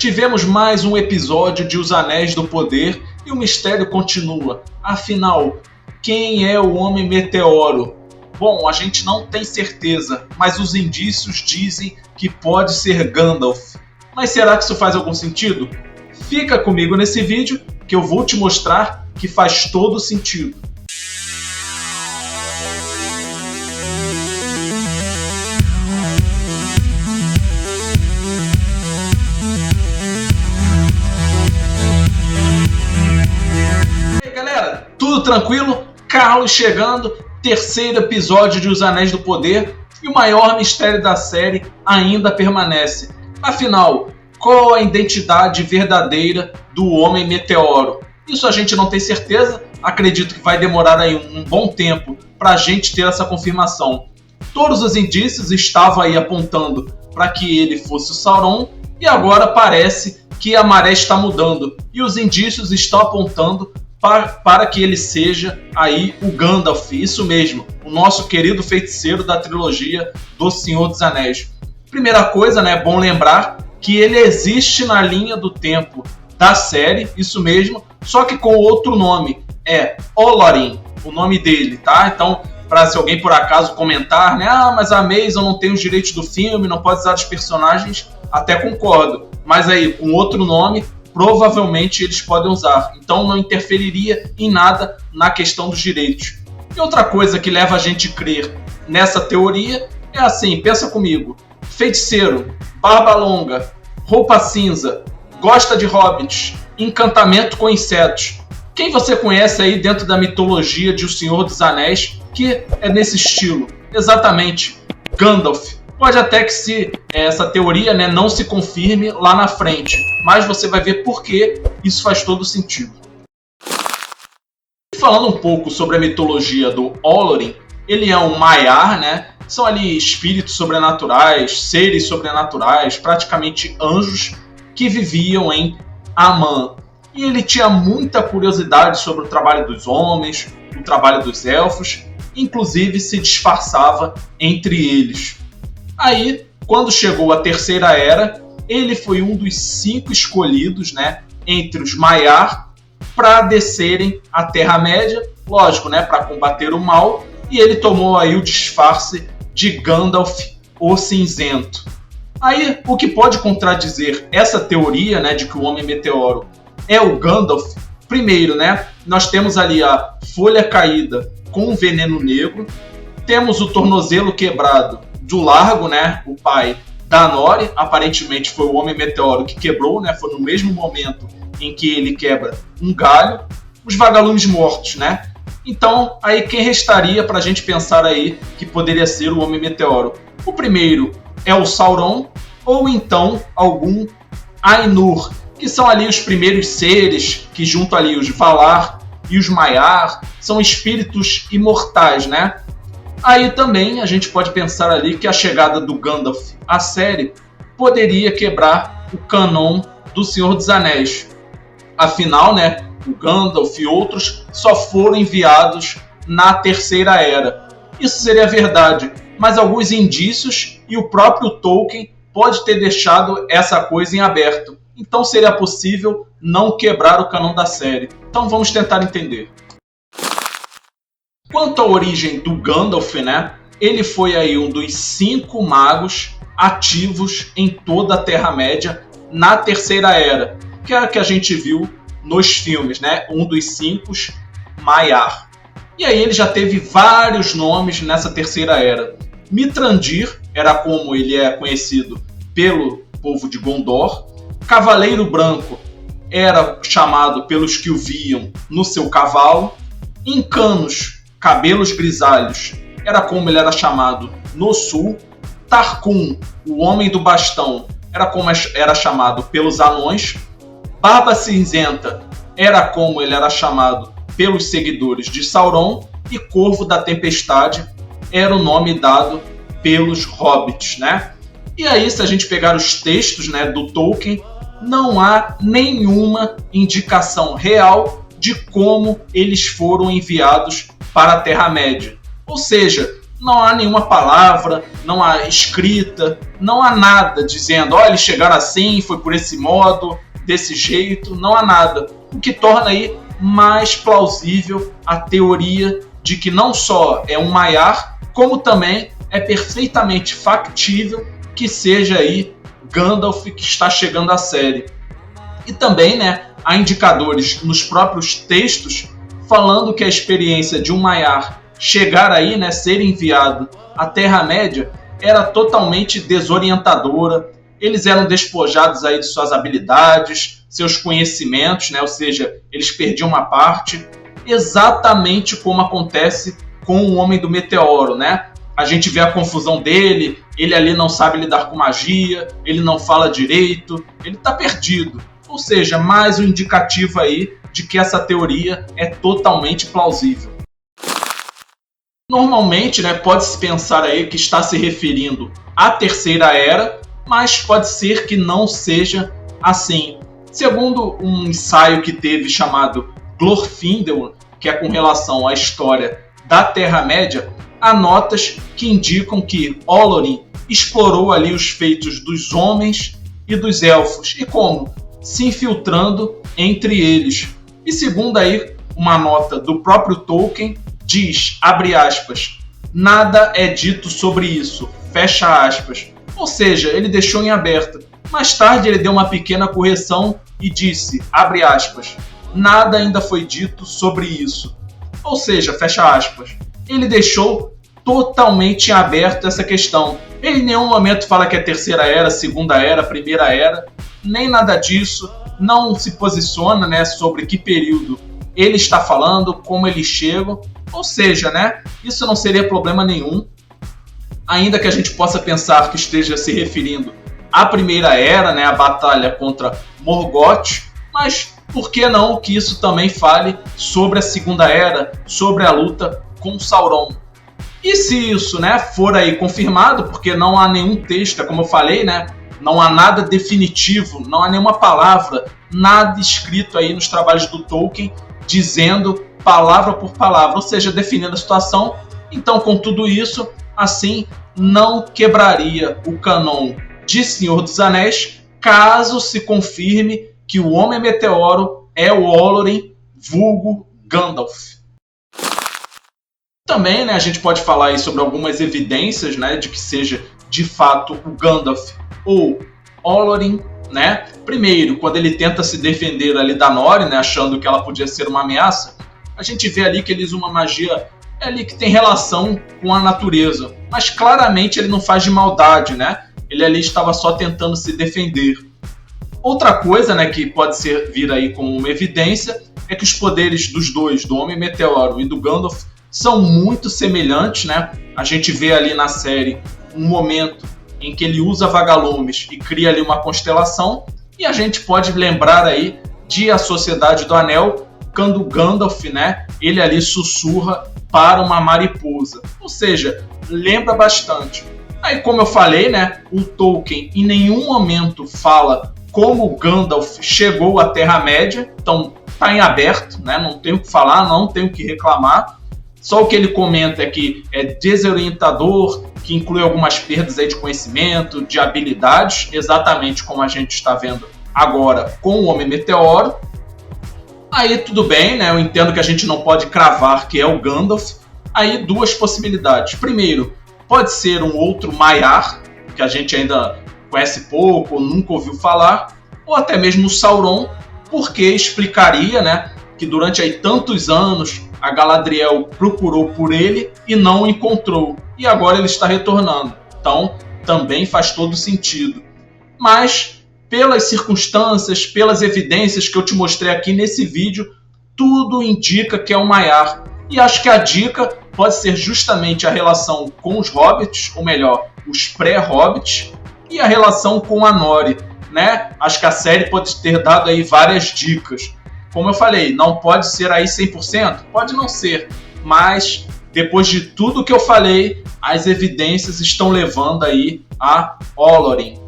Tivemos mais um episódio de Os Anéis do Poder e o mistério continua. Afinal, quem é o Homem Meteoro? Bom, a gente não tem certeza, mas os indícios dizem que pode ser Gandalf. Mas será que isso faz algum sentido? Fica comigo nesse vídeo que eu vou te mostrar que faz todo sentido. E aí, galera, tudo tranquilo? Carlos chegando, terceiro episódio de Os Anéis do Poder e o maior mistério da série ainda permanece. Afinal, qual a identidade verdadeira do Homem Meteoro? Isso a gente não tem certeza, acredito que vai demorar aí um bom tempo para a gente ter essa confirmação. Todos os indícios estavam aí apontando para que ele fosse o Sauron e agora parece que a maré está mudando e os indícios estão apontando para que ele seja aí o Gandalf, isso mesmo, o nosso querido feiticeiro da trilogia do Senhor dos Anéis. Primeira coisa, né, é bom lembrar que ele existe na linha do tempo da série, isso mesmo, só que com outro nome, é Olorin, o nome dele, tá? Então, para se alguém por acaso comentar, né, mas a Maisel não tem os direitos do filme, não pode usar os personagens, até concordo, mas aí com outro nome, provavelmente eles podem usar, então não interferiria em nada na questão dos direitos. E outra coisa que leva a gente a crer nessa teoria é assim, pensa comigo, feiticeiro, barba longa, roupa cinza, gosta de hobbits, encantamento com insetos. Quem você conhece aí dentro da mitologia de O Senhor dos Anéis que é nesse estilo? Exatamente, Gandalf. Pode até que essa teoria, né, não se confirme lá na frente, mas você vai ver por que isso faz todo sentido. Falando um pouco sobre a mitologia do Olorin, ele é um Maiar, né? São ali espíritos sobrenaturais, seres sobrenaturais, praticamente anjos que viviam em Aman. E ele tinha muita curiosidade sobre o trabalho dos homens, o trabalho dos elfos, inclusive se disfarçava entre eles. Aí, quando chegou a Terceira Era, ele foi um dos 5 escolhidos, né, entre os Maiar para descerem à Terra-média, lógico, né, para combater o mal, e ele tomou aí o disfarce de Gandalf o Cinzento. Aí, o que pode contradizer essa teoria, né, de que o Homem Meteoro é o Gandalf? Primeiro, né, nós temos ali a folha caída com o veneno negro, temos o tornozelo quebrado do Largo, né, o pai da Nori, aparentemente foi o Homem Meteoro que quebrou, né, foi no mesmo momento em que ele quebra um galho, os vagalumes mortos, né? Então, aí quem restaria para a gente pensar aí que poderia ser o Homem Meteoro? O primeiro é o Sauron, ou então algum Ainur, que são ali os primeiros seres que junto ali os Valar e os Maiar, são espíritos imortais, né? Aí também a gente pode pensar ali que a chegada do Gandalf à série poderia quebrar o canon do Senhor dos Anéis. Afinal, né, o Gandalf e outros só foram enviados na Terceira Era. Isso seria verdade, mas alguns indícios e o próprio Tolkien pode ter deixado essa coisa em aberto. Então seria possível não quebrar o canon da série. Então vamos tentar entender. Quanto à origem do Gandalf, né, ele foi aí um dos 5 magos ativos em toda a Terra-média na Terceira Era, que é a que a gente viu nos filmes, né? Um dos 5 Maiar. E aí ele já teve vários nomes nessa Terceira Era. Mithrandir era como ele é conhecido pelo povo de Gondor. Cavaleiro Branco era chamado pelos que o viam no seu cavalo. Incanos, cabelos grisalhos, era como ele era chamado no sul. Tarkun, o Homem do Bastão, era como era chamado pelos anões. Barba Cinzenta era como ele era chamado pelos seguidores de Sauron. E Corvo da Tempestade era o nome dado pelos hobbits, né? E aí, se a gente pegar os textos, né, do Tolkien, não há nenhuma indicação real de como eles foram enviados para a Terra-média. Ou seja, não há nenhuma palavra, não há escrita, não há nada dizendo, eles chegaram assim, foi por esse modo, desse jeito, não há nada. O que torna aí mais plausível a teoria de que não só é um Maiar, como também é perfeitamente factível que seja aí Gandalf que está chegando à série. E também, né, há indicadores nos próprios textos falando que a experiência de um Maiar chegar aí, né, ser enviado à Terra-média, era totalmente desorientadora. Eles eram despojados aí de suas habilidades, seus conhecimentos, né, ou seja, eles perdiam uma parte, exatamente como acontece com o Homem do Meteoro, né? A gente vê a confusão dele, ele ali não sabe lidar com magia, ele não fala direito, ele está perdido. Ou seja, mais um indicativo aí de que essa teoria é totalmente plausível. Normalmente, né, pode-se pensar aí que está se referindo à Terceira Era, mas pode ser que não seja assim. Segundo um ensaio que teve chamado Glorfindel, que é com relação à história da Terra-média, há notas que indicam que Olorin explorou ali os feitos dos homens e dos elfos, e como? Se infiltrando entre eles. E segundo aí uma nota do próprio Tolkien, diz, abre aspas, nada é dito sobre isso, fecha aspas. Ou seja, ele deixou em aberto. Mais tarde ele deu uma pequena correção e disse, abre aspas, nada ainda foi dito sobre isso. Ou seja, fecha aspas. Ele deixou totalmente em aberto essa questão. Ele em nenhum momento fala que é Terceira Era, Segunda Era, Primeira Era, nem nada disso. Não se posiciona, né, sobre que período ele está falando, como eles chegam. Ou seja, né, isso não seria problema nenhum. Ainda que a gente possa pensar que esteja se referindo à Primeira Era, né, a batalha contra Morgoth, mas por que não que isso também fale sobre a Segunda Era, sobre a luta com Sauron? E se isso, né, for aí confirmado, porque não há nenhum texto, como eu falei, né, não há nada definitivo, não há nenhuma palavra, nada escrito aí nos trabalhos do Tolkien dizendo palavra por palavra, ou seja, definindo a situação. Então, com tudo isso, assim, não quebraria o canon de Senhor dos Anéis, caso se confirme que o Homem Meteoro é o Olorin, vulgo Gandalf. Também, né, a gente pode falar aí sobre algumas evidências, né, de que seja de fato o Gandalf ou Olorin, né? Primeiro, quando ele tenta se defender ali da Nori, né, achando que ela podia ser uma ameaça, a gente vê ali que ele usa uma magia ali que tem relação com a natureza, mas claramente ele não faz de maldade, né? Ele ali estava só tentando se defender. Outra coisa, né, que pode vir aí como uma evidência é que os poderes dos dois, do Homem Meteoro e do Gandalf, são muito semelhantes, né? A gente vê ali na série um momento em que ele usa vagalumes e cria ali uma constelação, e a gente pode lembrar aí de A Sociedade do Anel, quando o Gandalf, né, ele ali sussurra para uma mariposa. Ou seja, lembra bastante. Aí, como eu falei, né, o Tolkien em nenhum momento fala como o Gandalf chegou à Terra-média, então está em aberto, né, não tem o que falar, não tem o que reclamar. Só o que ele comenta é que é desorientador, que inclui algumas perdas aí de conhecimento, de habilidades, exatamente como a gente está vendo agora com o Homem Meteoro. Aí tudo bem, né? Eu entendo que a gente não pode cravar que é o Gandalf. Aí duas possibilidades. Primeiro, pode ser um outro Maiar, que a gente ainda conhece pouco, ou nunca ouviu falar, ou até mesmo o Sauron, porque explicaria, né, que durante aí tantos anos a Galadriel procurou por ele e não o encontrou, e agora ele está retornando. Então, também faz todo sentido. Mas, pelas circunstâncias, pelas evidências que eu te mostrei aqui nesse vídeo, tudo indica que é um Maiar. E acho que a dica pode ser justamente a relação com os Hobbits, ou melhor, os pré-Hobbits, e a relação com a Nori, né? Acho que a série pode ter dado aí várias dicas. Como eu falei, não pode ser aí 100%? Pode não ser, mas depois de tudo que eu falei, as evidências estão levando aí a Olorin.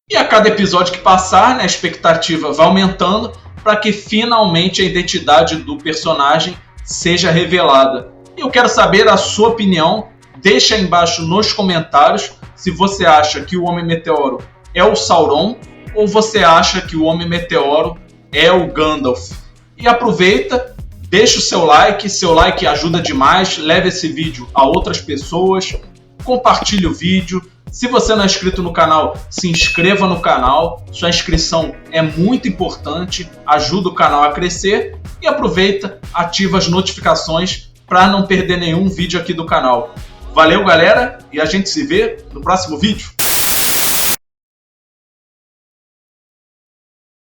E a cada episódio que passar, né, a expectativa vai aumentando para que finalmente a identidade do personagem seja revelada. E eu quero saber a sua opinião. Deixa aí embaixo nos comentários se você acha que o Homem Meteoro é o Sauron ou você acha que o Homem Meteoro é o Gandalf. E aproveita, deixa o seu like ajuda demais, leve esse vídeo a outras pessoas, compartilhe o vídeo. Se você não é inscrito no canal, se inscreva no canal, sua inscrição é muito importante, ajuda o canal a crescer e aproveita, ativa as notificações para não perder nenhum vídeo aqui do canal. Valeu, galera, e a gente se vê no próximo vídeo.